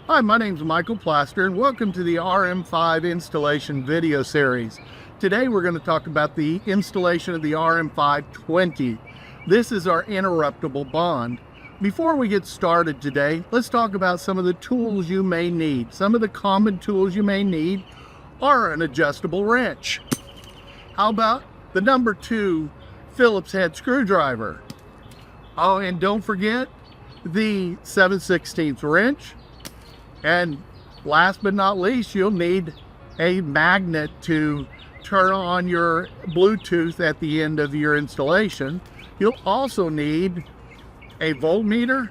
Hi, my name is Michael Plaster and welcome to the RM5 installation video series. Today we're going to talk about the installation of the RM520. This is our interruptible bond. Before we get started today, let's talk about some of the tools you may need. Some of the common tools you may need are an adjustable wrench. How about the number 2 Phillips head screwdriver? Oh, and don't forget the 7/16 wrench. And last but not least, you'll need a magnet to turn on your Bluetooth at the end of your installation. You'll also need a voltmeter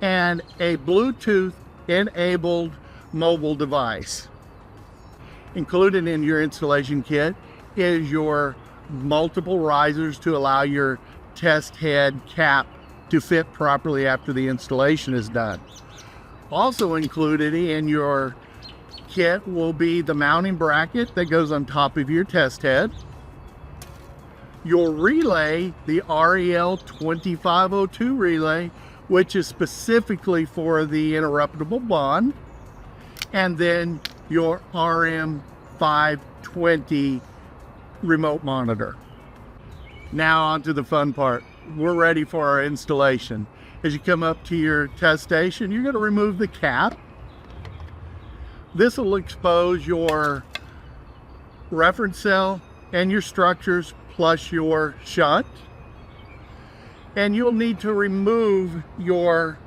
and a Bluetooth enabled mobile device. Included in your installation kit is your multiple risers to allow your test head cap to fit properly after the installation is done. Also included in your kit will be the mounting bracket that goes on top of your test head, your relay, the REL2502 relay, which is specifically for the interruptible bond, and then your RM520 remote monitor. Now on to the fun part. We're ready for our installation. As you come up to your test station, you're going to remove the cap. This will expose your reference cell and your structures plus your shunt. And you'll need to remove your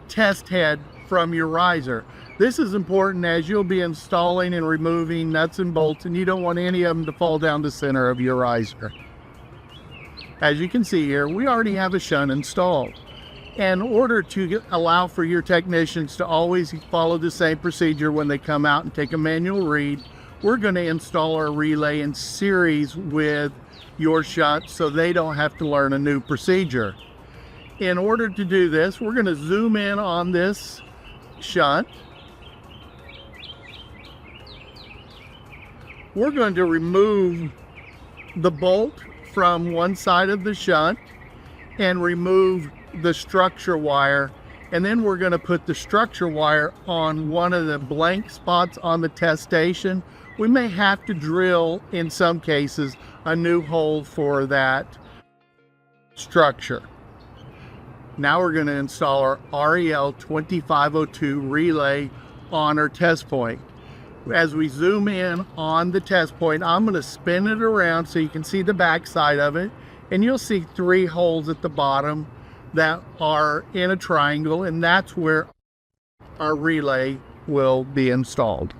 test head from your riser. This is important as you'll be installing and removing nuts and bolts, and you don't want any of them to fall down the center of your riser. As you can see here, we already have a shunt installed. In order to allow for your technicians to always follow the same procedure when they come out and take a manual read, we're going to install our relay in series with your shunt so they don't have to learn a new procedure. In order to do this, we're going to zoom in on this shunt. We're going to remove the bolt from one side of the shunt and remove the structure wire, and then we're going to put the structure wire on one of the blank spots on the test station. We may have to drill, in some cases, a new hole for that structure. Now we're going to install our REL2502 relay on our test point. As we zoom in on the test point, I'm going to spin it around so you can see the back side of it, and you'll see 3 holes at the bottom that are in a triangle, and that's where our relay will be installed.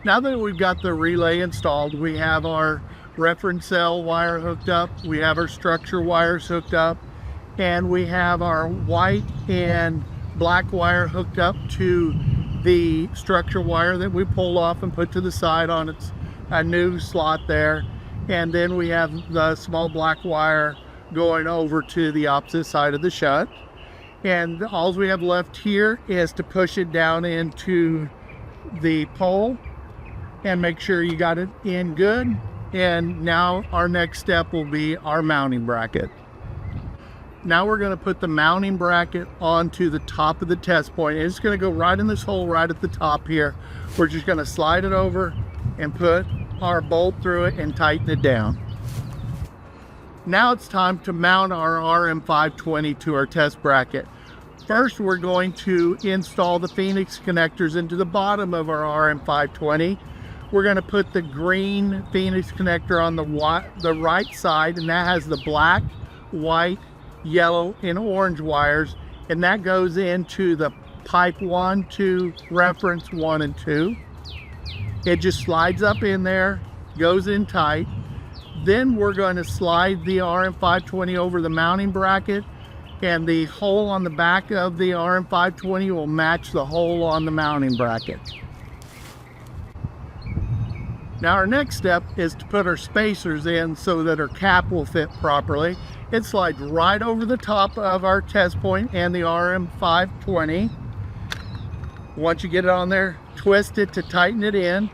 Now that we've got the relay installed, we have our reference cell wire hooked up, we have our structure wires hooked up, and we have our white and black wire hooked up to the structure wire that we pulled off and put to the side on a new slot there. And then we have the small black wire going over to the opposite side of the shunt. And all we have left here is to push it down into the pole and make sure you got it in good. And now our next step will be our mounting bracket. Now we're going to put the mounting bracket onto the top of the test point. It's going to go right in this hole right at the top here. We're just going to slide it over and put our bolt through it and tighten it down. Now it's time to mount our RM520 to our test bracket. First, we're going to install the Phoenix connectors into the bottom of our RM520. We're going to put the green Phoenix connector on the right side, and that has the black, white, yellow, and orange wires, and that goes into the pipe 1 to reference 1 and 2. It just slides up in there, goes in tight. Then we're going to slide the RM520 over the mounting bracket, and the hole on the back of the RM520 will match the hole on the mounting bracket. Now our next step is to put our spacers in so that our cap will fit properly. It slides right over the top of our test point and the RM520. Once you get it on there, twist it to tighten it in,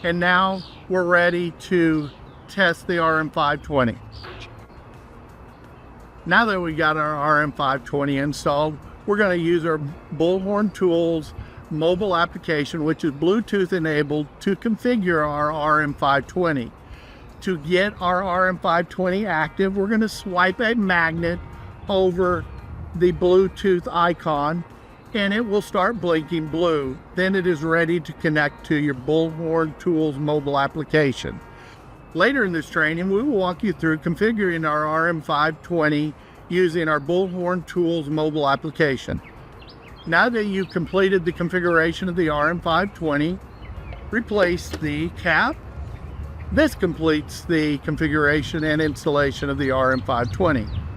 and now we're ready to test the RM520. Now that we got our RM520 installed, we're going to use our Bullhorn Tools mobile application, which is Bluetooth enabled, to configure our RM520. To get our RM520 active, we're going to swipe a magnet over the Bluetooth icon and it will start blinking blue. Then it is ready to connect to your Bullhorn Tools mobile application. Later in this training, we will walk you through configuring our RM520 using our Bullhorn Tools mobile application. Now that you've completed the configuration of the RM520, replace the cap. This completes the configuration and installation of the RM520.